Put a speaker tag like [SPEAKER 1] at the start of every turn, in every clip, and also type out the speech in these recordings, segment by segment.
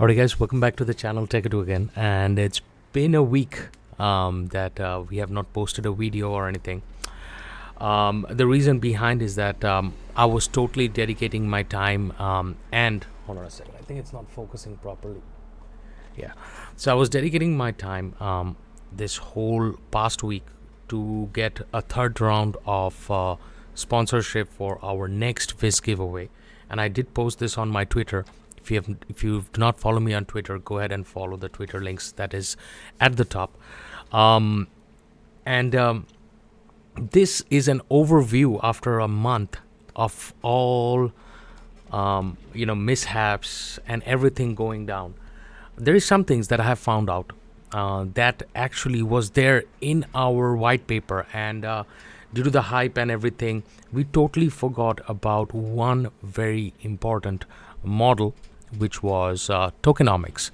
[SPEAKER 1] Alright guys, welcome back to the channel Techado again, and it's been a week that we have not posted a video or anything. The reason behind is that I was totally dedicating my time and hold on a second, I think it's not focusing properly. Yeah, so I was dedicating my time this whole past week to get a third round of sponsorship for our next Viz giveaway, and I did post this on my Twitter. If you do not follow me on Twitter, go ahead and follow the Twitter links that is at the top. This is an overview after a month of all mishaps and everything going down. There is some things that I have found out that actually was there in our white paper, and due to the hype and everything, we totally forgot about one very important model, which was Tokenomics.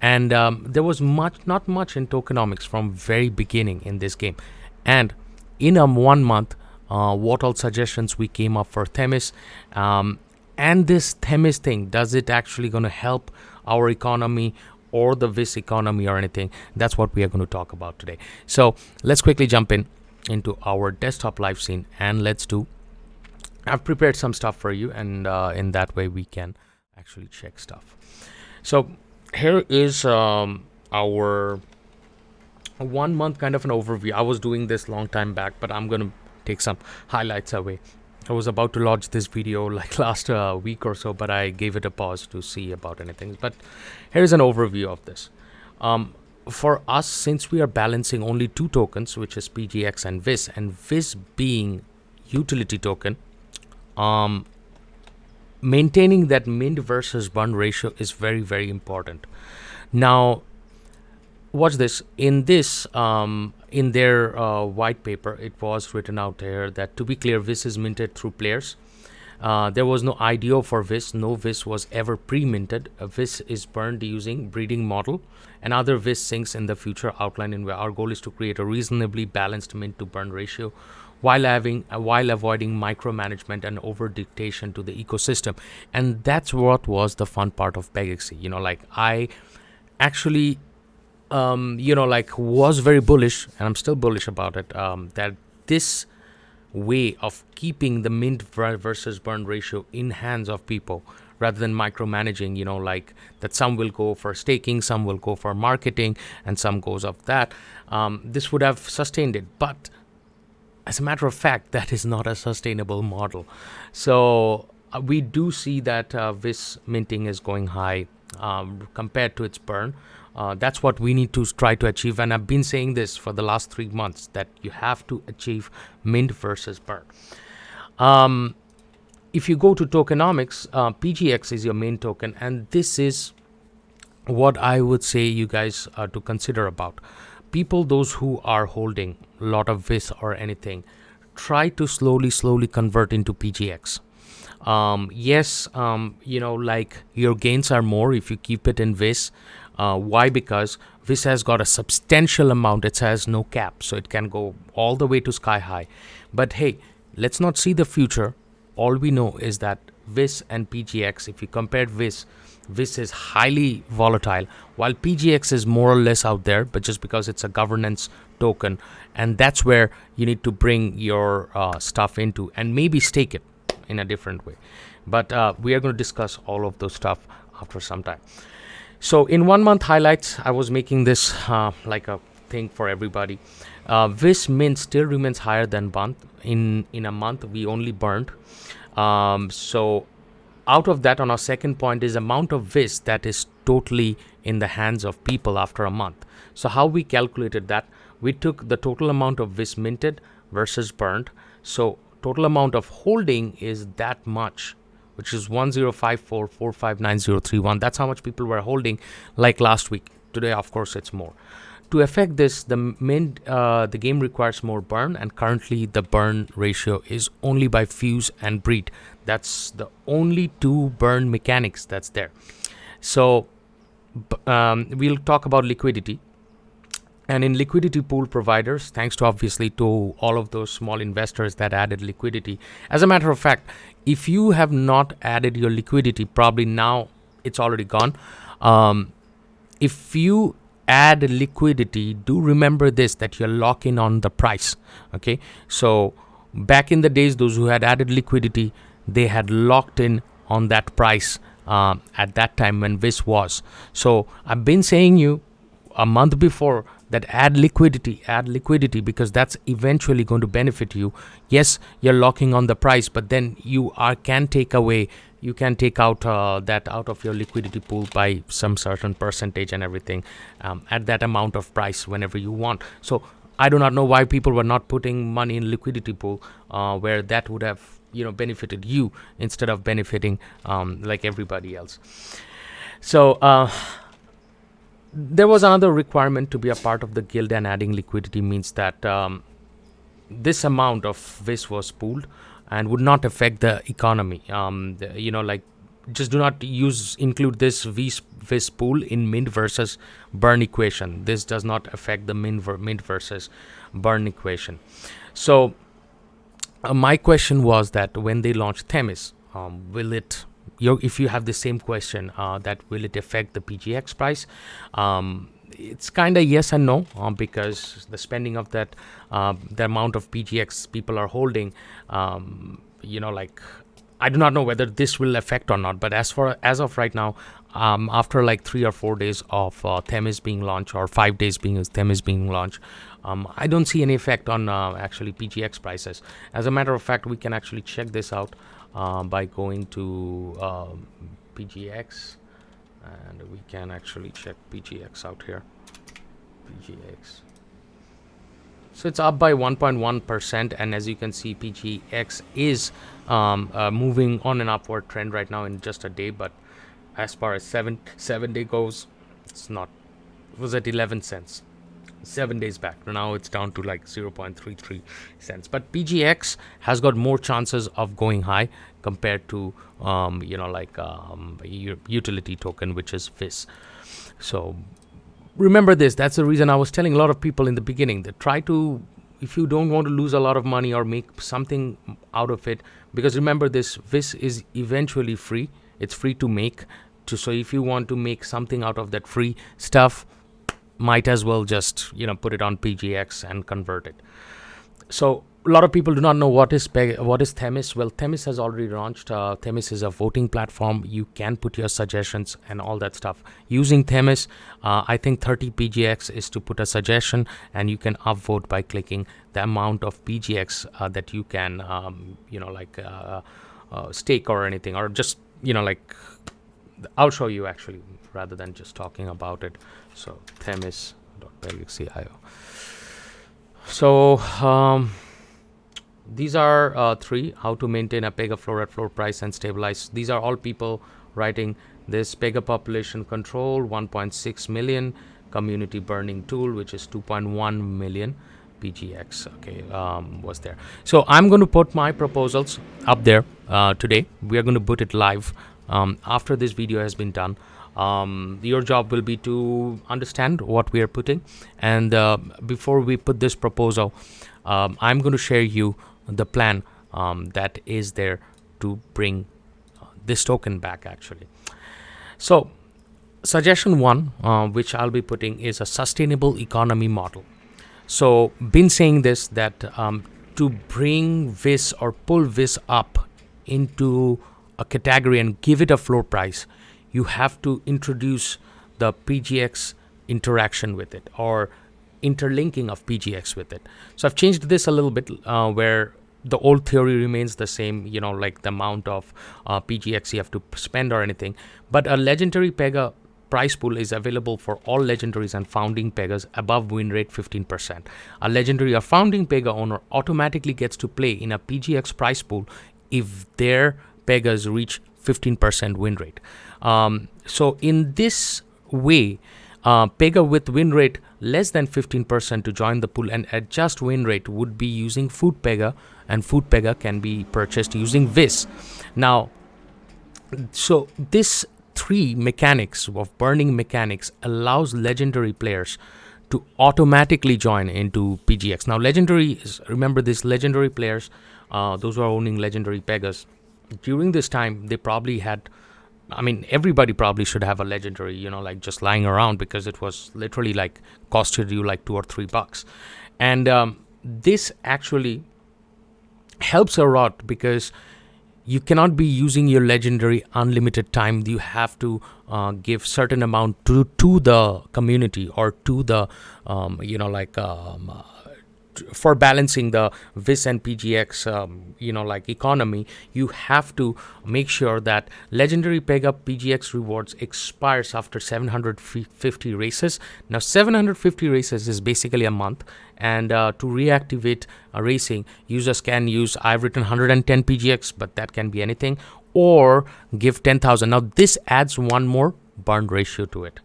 [SPEAKER 1] And there was not much in Tokenomics from very beginning in this game. And in 1 month, what all suggestions we came up for Themis, and this Themis thing, does it actually going to help our economy or the Viz economy or anything? That's what we are going to talk about today. So let's quickly jump into our desktop live scene, and I've prepared some stuff for you, and in that way we can actually check stuff. So here is our 1 month kind of an overview. I was doing this long time back, but I'm going to take some highlights away. I was about to launch this video like last week or so, but I gave it a pause to see about anything. But here's an overview of this. For us, since we are balancing only two tokens, which is PGX and Viz being utility token, maintaining that mint versus burn ratio is very, very important. Now, watch this. In their white paper, it was written out there that, to be clear, Viz is minted through players. There was no IDO for Viz. No Viz was ever pre-minted. Viz is burned using breeding model, and other Viz sinks in the future outlined in where our goal is to create a reasonably balanced mint to burn ratio while avoiding micromanagement and over dictation to the ecosystem. And that's what was the fun part of Pegaxy. I actually was very bullish, and I'm still bullish about it, that this way of keeping the mint versus burn ratio in hands of people rather than micromanaging, that some will go for staking, some will go for marketing, and some goes of that, this would have sustained it. But as a matter of fact, that is not a sustainable model. So we do see that Viz minting is going high compared to its burn. That's what we need to try to achieve, and I've been saying this for the last 3 months, that you have to achieve mint versus burn. If you go to Tokenomics, PGX is your main token, and this is what I would say you guys to consider about. People, those who are holding a lot of Viz or anything, try to slowly convert into PGX. Your gains are more if you keep it in Viz. Why? Because Viz has got a substantial amount. It has no cap, so it can go all the way to sky high. But hey, let's not see the future. All we know is that Viz and PGX, if you compare Viz is highly volatile, while PGX is more or less out there, but just because it's a governance token, and that's where you need to bring your stuff into, and maybe stake it in a different way. But we are going to discuss all of those stuff after some time. So in 1 month highlights, I was making this like a thing for everybody. Viz mint still remains higher than burn. In a month, we only burned. So out of that, on our second point, is amount of Viz that is totally in the hands of people after a month. So how we calculated that, we took the total amount of Viz minted versus burned. So total amount of holding is that much, which is 1054459031. That's how much people were holding like last week. Today, of course, it's more. To affect this, the game requires more burn, and currently the burn ratio is only by fuse and breed. That's the only two burn mechanics that's there. So we'll talk about liquidity. And in liquidity pool providers, thanks to obviously to all of those small investors that added liquidity. As a matter of fact, if you have not added your liquidity, probably now it's already gone. If you add liquidity, do remember this, that you're locking on the price. Okay, so back in the days, those who had added liquidity, they had locked in on that price at that time when this was. So I've been saying you a month before that add liquidity, because that's eventually going to benefit you. Yes, you're locking on the price, but then you can take out that out of your liquidity pool by some certain percentage and everything, at that amount of price whenever you want. So I do not know why people were not putting money in liquidity pool, where that would have benefited you instead of benefiting like everybody else. So there was another requirement to be a part of the guild, and adding liquidity means that this amount of this was pooled and would not affect the economy. Just do not include this this pool in mint versus burn equation. This does not affect the mint versus burn equation. So my question was that when they launched Themis, will it? If you have the same question, that will it affect the PGX price? It's kind of yes and no, because the spending of that, the amount of PGX people are holding, I do not know whether this will affect or not. But as of right now, after like 3 or 4 days of Themis being launched, or 5 days being Themis being launched, I don't see any effect on actually PGX prices. As a matter of fact, we can actually check this out by going to PGX, and we can actually check PGX out here. PGX. So it's up by 1.1%, and as you can see, PGX is moving on an upward trend right now in just a day. But as far as 7 day goes, it's not. It was at 11 cents 7 days back. Now it's down to like 0.33 cents. But PGX has got more chances of going high compared to utility token, which is VIS. So remember this. That's the reason I was telling a lot of people in the beginning that if you don't want to lose a lot of money or make something out of it, because remember this is eventually free. It's free to make. So if you want to make something out of that free stuff, might as well just put it on PGX and convert it. So a lot of people do not know what is Themis. Well, Themis has already launched. Themis is a voting platform. You can put your suggestions and all that stuff using Themis. I think 30 PGX is to put a suggestion, and you can upvote by clicking the amount of PGX that you can stake or anything, or just I'll show you actually rather than just talking about it. So Themis.Pegaxy.io. So these are 3: how to maintain a Pega floor at floor price and stabilize. These are all people writing this. Pega population control 1.6 million, community burning tool, which is 2.1 million. PGX was there. So I'm going to put my proposals up there today. We are going to put it live after this video has been done. Your job will be to understand what we are putting, and before we put this proposal, I'm going to share you the plan that is there to bring this token back actually. So suggestion 1, which I'll be putting, is a sustainable economy model. So been saying this, that to bring this or pull this up into a category and give it a floor price, you have to introduce the PGX interaction with it, or interlinking of PGX with it. So I've changed this a little bit, where the old theory remains the same, like the amount of PGX you have to spend or anything. But a legendary Pega price pool is available for all legendaries and founding Pegas above win rate 15%. A legendary or founding Pega owner automatically gets to play in a PGX price pool if their Pegas reach 15% win rate. So in this way, Pega with win rate less than 15% to join the pool and adjust win rate would be using Food Pega, and Food Pega can be purchased using VIS. Now, so this 3 mechanics of burning mechanics allows legendary players to automatically join into PGX. Now, remember this, legendary players, those who are owning legendary Pegas, during this time, they probably had I mean, everybody probably should have a legendary, like just lying around, because it was literally like costed you like $2 or $3. And this actually helps a lot, because you cannot be using your legendary unlimited time. You have to give certain amount to the community, or to the for balancing the VIS and PGX like economy. You have to make sure that legendary Pega PGX rewards expires after 750 races. Now 750 races is basically a month, and to reactivate racing, users can use, I've written 110 PGX, but that can be anything, or give 10,000. Now this adds one more burn ratio to it.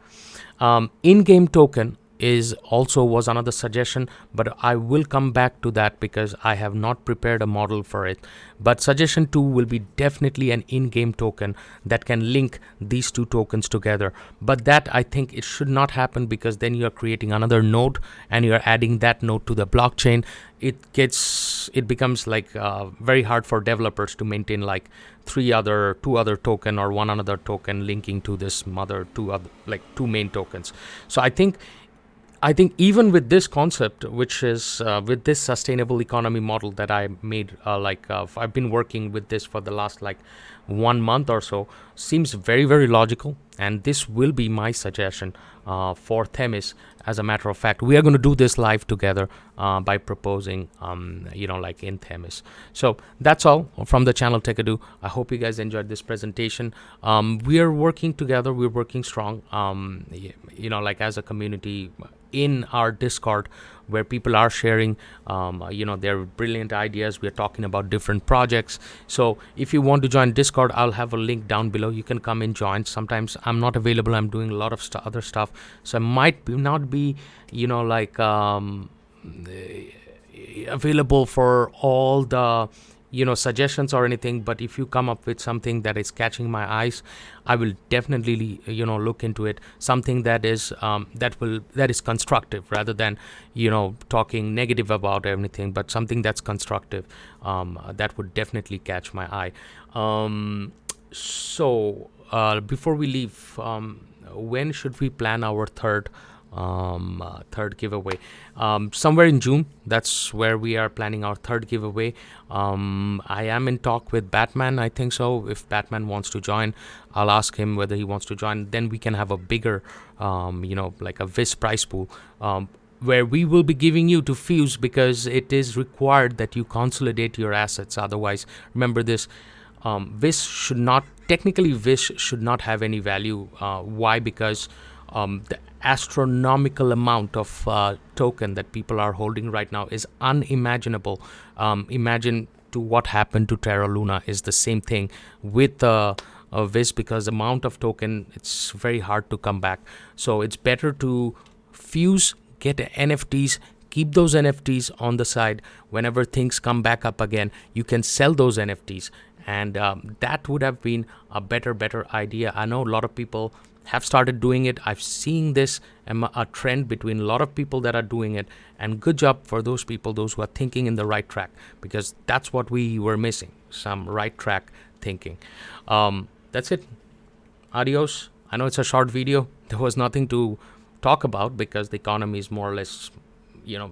[SPEAKER 1] In-game token was another suggestion, but I will come back to that because I have not prepared a model for it. But suggestion 2 will be definitely an in-game token that can link these two tokens together. But that, I think, it should not happen, because then you are creating another node and you are adding that node to the blockchain. It becomes like very hard for developers to maintain like two other token or one another token linking to this two main tokens. So I think even with this concept, which is with this sustainable economy model that I made, I've been working with this for the last 1 month or so, seems very, very logical. And this will be my suggestion for Themis. As a matter of fact, we are going to do this live together by proposing, in Themis. So that's all from the channel Techado. I hope you guys enjoyed this presentation. We are working together. We're working strong, as a community in our Discord, where people are sharing their brilliant ideas. We are talking about different projects. So if you want to join Discord, I'll have a link down below. You can come and join. Sometimes I'm not available. I'm doing a lot of other stuff, so I might not be available for all the suggestions or anything. But if you come up with something that is catching my eyes, I will definitely look into it. Something that is constructive, rather than talking negative about everything, but something that's constructive, that would definitely catch my eye. So before we leave, when should we plan our third giveaway? Somewhere in June. That's where we are planning our third giveaway. I am in talk with Batman, I think so. If Batman wants to join, I'll ask him whether he wants to join. Then we can have a bigger like a VIS prize pool, where we will be giving you to fuse, because it is required that you consolidate your assets. Otherwise, remember this, VIS should not have any value. Why? Because the astronomical amount of token that people are holding right now is unimaginable. Imagine to what happened to Terra Luna is the same thing with VIS, because the amount of token, it's very hard to come back. So it's better to fuse, get NFTs, keep those NFTs on the side. Whenever things come back up again, you can sell those NFTs. And that would have been a better idea. I know a lot of people have started doing it. I've seen this a trend between a lot of people that are doing it, and good job for those people, those who are thinking in the right track, because that's what we were missing, some right track thinking. That's it. Adios. I know it's a short video. There was nothing to talk about because the economy is more or less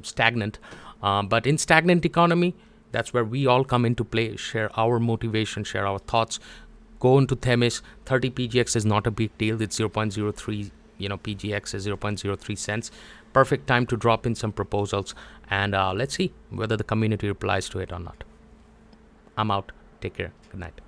[SPEAKER 1] stagnant, but in stagnant economy, that's where we all come into play, share our motivation, share our thoughts. Go into Themis. 30 PGX is not a big deal. It's 0.03, PGX is 0.03 cents. Perfect time to drop in some proposals, and let's see whether the community replies to it or not. I'm out. Take care. Good night.